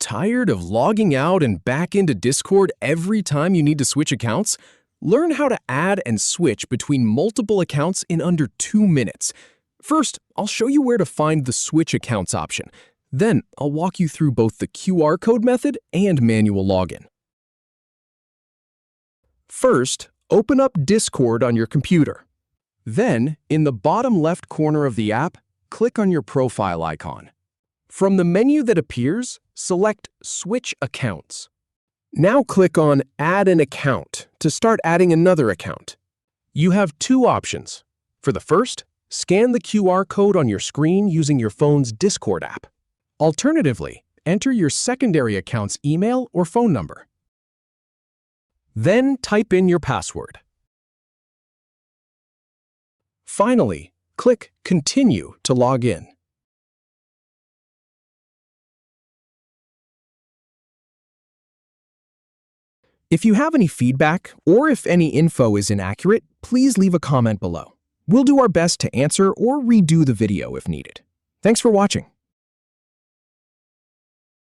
Tired of logging out and back into Discord every time you need to switch accounts? Learn how to add and switch between multiple accounts in under 2 minutes. First, I'll show you where to find the Switch Accounts option. Then, I'll walk you through both the QR code method and manual login. First, open up Discord on your computer. Then, in the bottom left corner of the app, click on your profile icon. From the menu that appears, select Switch Accounts. Now click on Add an Account to start adding another account. You have 2 options. For the first, scan the QR code on your screen using your phone's Discord app. Alternatively, enter your secondary account's email or phone number. Then type in your password. Finally, click Continue to log in. If you have any feedback or if any info is inaccurate, please leave a comment below. We'll do our best to answer or redo the video if needed. Thanks for watching.